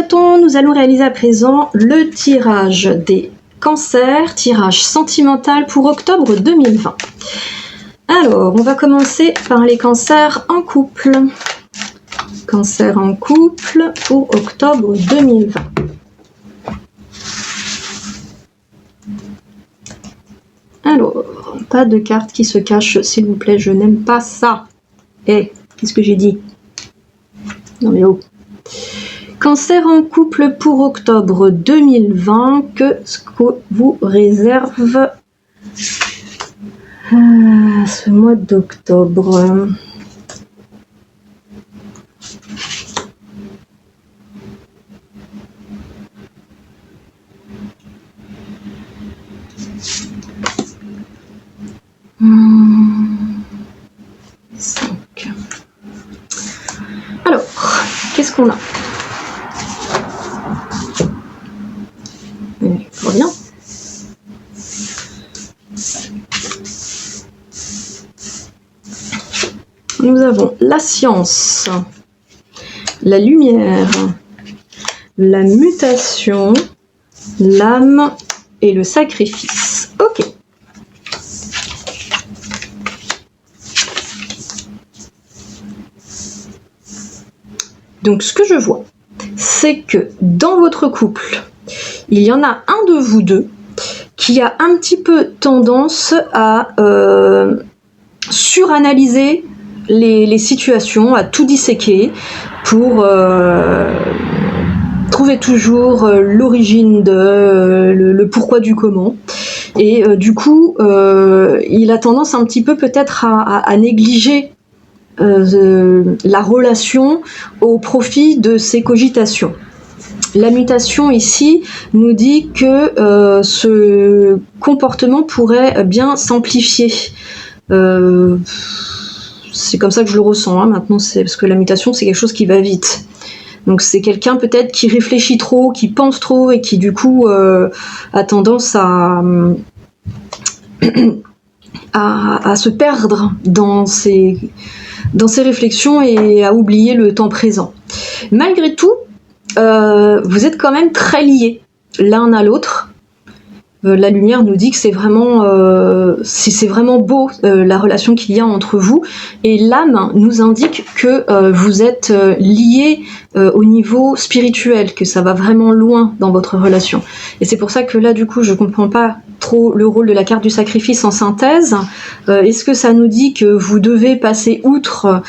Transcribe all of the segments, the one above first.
Poissons, nous allons réaliser à présent le tirage des cancers, tirage sentimental pour octobre 2020. Alors, on va commencer par les cancers en couple. Cancer en couple pour octobre 2020. Alors, pas de carte qui se cache, s'il vous plaît, je n'aime pas ça. Qu'est-ce que j'ai dit? Non mais oh. Cancer en couple pour octobre 2020, qu'est-ce que vous réserve ce mois d'octobre? Alors, qu'est-ce qu'on a? Très bien. Nous avons la science, la lumière, la mutation, l'âme et le sacrifice. Ok. Donc ce que je vois, c'est que dans votre couple, il y en a un de vous deux qui a un petit peu tendance à suranalyser les situations, à tout disséquer pour trouver toujours l'origine de le pourquoi du comment. Et du coup, il a tendance un petit peu peut-être à négliger la relation au profit de ses cogitations. La mutation ici nous dit que ce comportement pourrait bien s'amplifier. C'est comme ça que je le ressens, hein. Maintenant, c'est parce que la mutation, c'est quelque chose qui va vite. Donc c'est quelqu'un peut-être qui réfléchit trop, qui pense trop et qui du coup a tendance à se perdre dans ses réflexions et à oublier le temps présent. Malgré tout, vous êtes quand même très liés l'un à l'autre. La lumière nous dit que c'est vraiment beau la relation qu'il y a entre vous, et l'âme nous indique que vous êtes liés au niveau spirituel, que ça va vraiment loin dans votre relation. Et c'est pour ça que là du coup je comprends pas trop le rôle de la carte du sacrifice en synthèse. Est-ce que ça nous dit que vous devez passer outre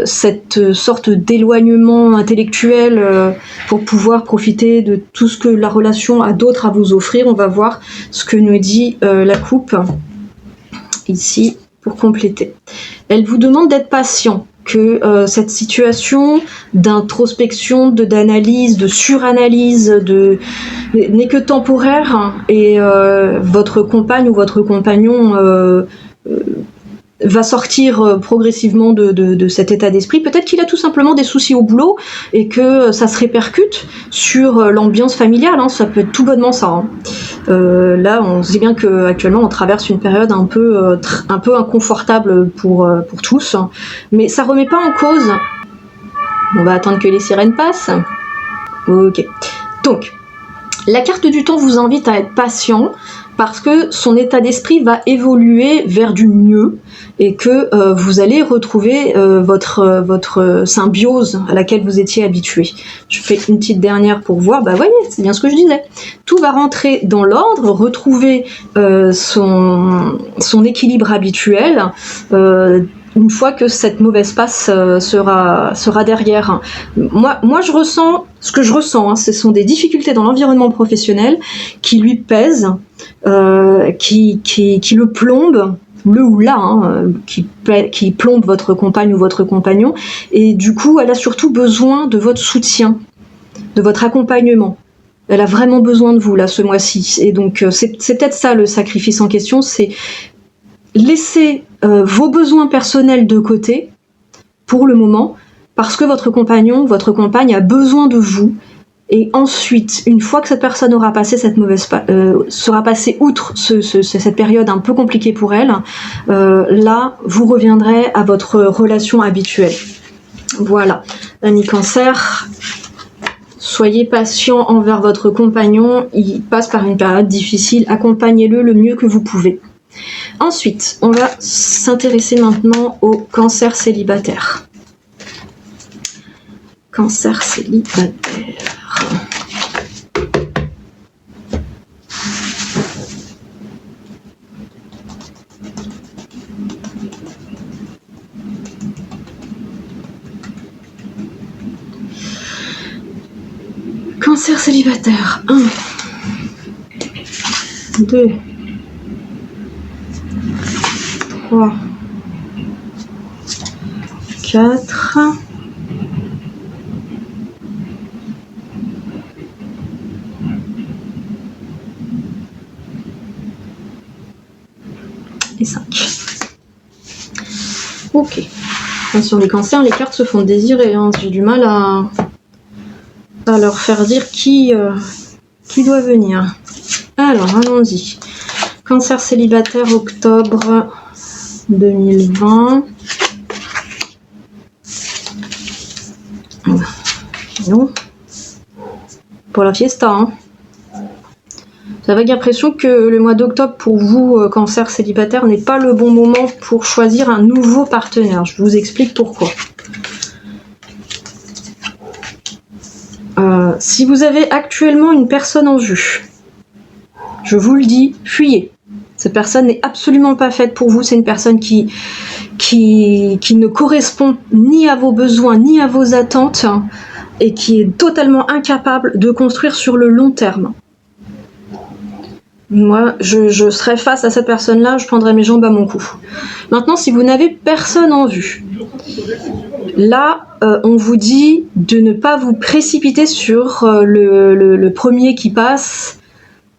cette sorte d'éloignement intellectuel pour pouvoir profiter de tout ce que la relation a d'autre à vous offrir? On va voir ce que nous dit la coupe ici pour compléter. Elle vous demande d'être patient, que cette situation d'introspection, d'analyse, de suranalyse n'est que temporaire, et votre compagne ou votre compagnon va sortir progressivement de cet état d'esprit. Peut-être qu'il a tout simplement des soucis au boulot et que ça se répercute sur l'ambiance familiale, hein. Ça peut être tout bonnement ça, hein. Là, on sait bien qu'actuellement on traverse une période un peu inconfortable pour tous, hein. Mais ça remet pas en cause. On va attendre que les sirènes passent. Ok. Donc, la carte du temps vous invite à être patient, parce que son état d'esprit va évoluer vers du mieux et que vous allez retrouver votre symbiose à laquelle vous étiez habitué. Je fais une petite dernière pour voir, bah voyez, c'est bien ce que je disais. Tout va rentrer dans l'ordre, retrouver son équilibre habituel, une fois que cette mauvaise passe sera derrière. Moi je ressens, ce que je ressens, hein, ce sont des difficultés dans l'environnement professionnel qui lui pèsent, qui le plombent, le ou la, hein, qui plombe votre compagne ou votre compagnon, et du coup elle a surtout besoin de votre soutien, de votre accompagnement. Elle a vraiment besoin de vous là ce mois-ci, et donc c'est peut-être ça le sacrifice en question, c'est laisser vos besoins personnels de côté pour le moment, parce que votre compagnon, votre compagne a besoin de vous. Et ensuite, une fois que cette personne aura passé sera passée outre cette période un peu compliquée pour elle, là, vous reviendrez à votre relation habituelle. Voilà, l'ami Cancer, Soyez patient envers votre compagnon, il passe par une période difficile, accompagnez-le le mieux que vous pouvez. Ensuite, on va s'intéresser maintenant au cancer célibataire. Cancer célibataire. Cancer célibataire. 1, 2, 3, 4. Et 5. Ok. Sur les cancers, les cartes se font désirer. Hein. J'ai du mal à leur faire dire qui doit venir. Alors, allons-y. Cancer célibataire, octobre 2020. Non. Pour la fiesta, hein. J'avais l'impression que le mois d'octobre pour vous, cancer célibataire, n'est pas le bon moment pour choisir un nouveau partenaire. Je vous explique pourquoi. Si vous avez actuellement une personne en vue, je vous le dis, fuyez. Cette personne n'est absolument pas faite pour vous. C'est une personne qui ne correspond ni à vos besoins, ni à vos attentes, et qui est totalement incapable de construire sur le long terme. Moi, je serais face à cette personne-là, je prendrais mes jambes à mon cou. Maintenant, si vous n'avez personne en vue, là, on vous dit de ne pas vous précipiter sur le premier qui passe,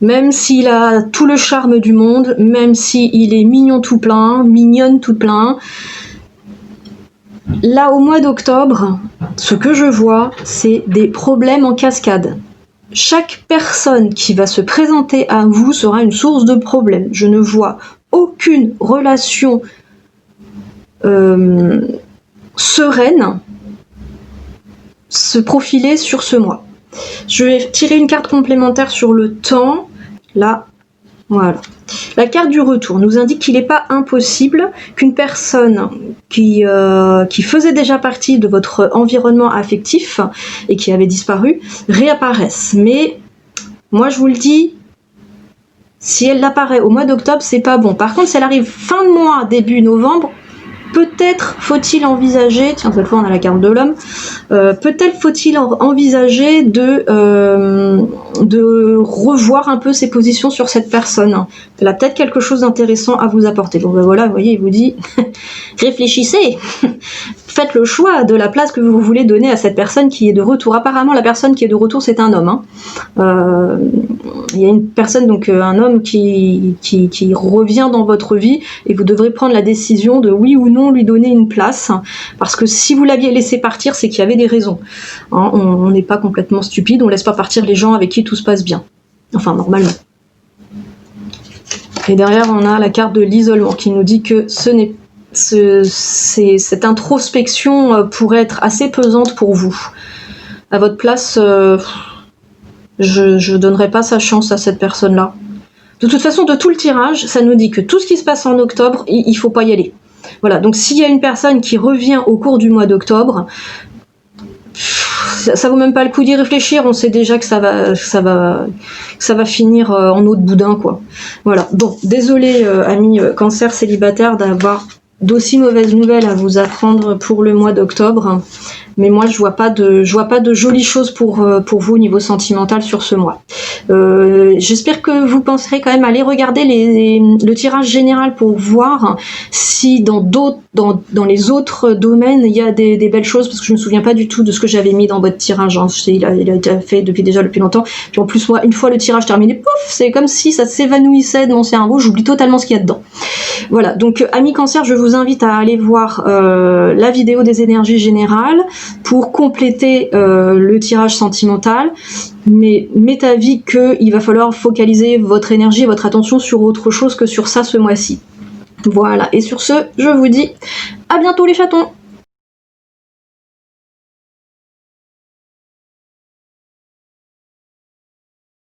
même s'il a tout le charme du monde, même s'il est mignon tout plein, mignonne tout plein. Là, au mois d'octobre, ce que je vois, c'est des problèmes en cascade. Chaque personne qui va se présenter à vous sera une source de problème. Je ne vois aucune relation sereine se profiler sur ce mois. Je vais tirer une carte complémentaire sur le temps. Là, voilà. La carte du retour nous indique qu'il n'est pas impossible qu'une personne qui faisait déjà partie de votre environnement affectif et qui avait disparu réapparaisse. Mais moi je vous le dis, si elle apparaît au mois d'octobre, c'est pas bon. Par contre, si elle arrive fin de mois, début novembre, peut-être faut-il envisager, tiens cette fois on a la carte de l'homme, peut-être faut-il envisager de revoir un peu ses positions sur cette personne. Elle a peut-être quelque chose d'intéressant à vous apporter. Donc ben voilà, vous voyez, il vous dit, réfléchissez, faites le choix de la place que vous voulez donner à cette personne qui est de retour. Apparemment, la personne qui est de retour, c'est un homme. Hein. Il y a une personne, donc un homme qui revient dans votre vie et vous devrez prendre la décision de oui ou non lui donner une place, parce que si vous l'aviez laissé partir, c'est qu'il y avait des raisons. Hein, on n'est pas complètement stupide, on laisse pas partir les gens avec qui tout se passe bien. Enfin, normalement. Et derrière, on a la carte de l'isolement qui nous dit que cette introspection pourrait être assez pesante pour vous. À votre place, je donnerais pas sa chance à cette personne-là. De toute façon, de tout le tirage, ça nous dit que tout ce qui se passe en octobre, il faut pas y aller. Voilà, donc s'il y a une personne qui revient au cours du mois d'octobre, ça vaut même pas le coup d'y réfléchir, on sait déjà que ça va finir en eau de boudin, quoi. Voilà, bon, désolé amis cancer célibataire d'avoir d'aussi mauvaises nouvelles à vous apprendre pour le mois d'octobre, mais moi je vois pas de jolies choses pour vous au niveau sentimental sur ce mois. J'espère que vous penserez quand même aller regarder le tirage général pour voir si dans les autres domaines il y a des belles choses, parce que je me souviens pas du tout de ce que j'avais mis dans votre tirage. Hein. Il a été fait depuis longtemps. Puis en plus moi, une fois le tirage terminé, pouf, c'est comme si ça s'évanouissait de mon cerveau. J'oublie totalement ce qu'il y a dedans. Voilà. Donc amis cancer, je vous invite à aller voir la vidéo des énergies générales pour compléter le tirage sentimental. Mais m'est avis qu'il va falloir focaliser votre énergie et votre attention sur autre chose que sur ça ce mois-ci. Voilà, et sur ce, je vous dis à bientôt les chatons!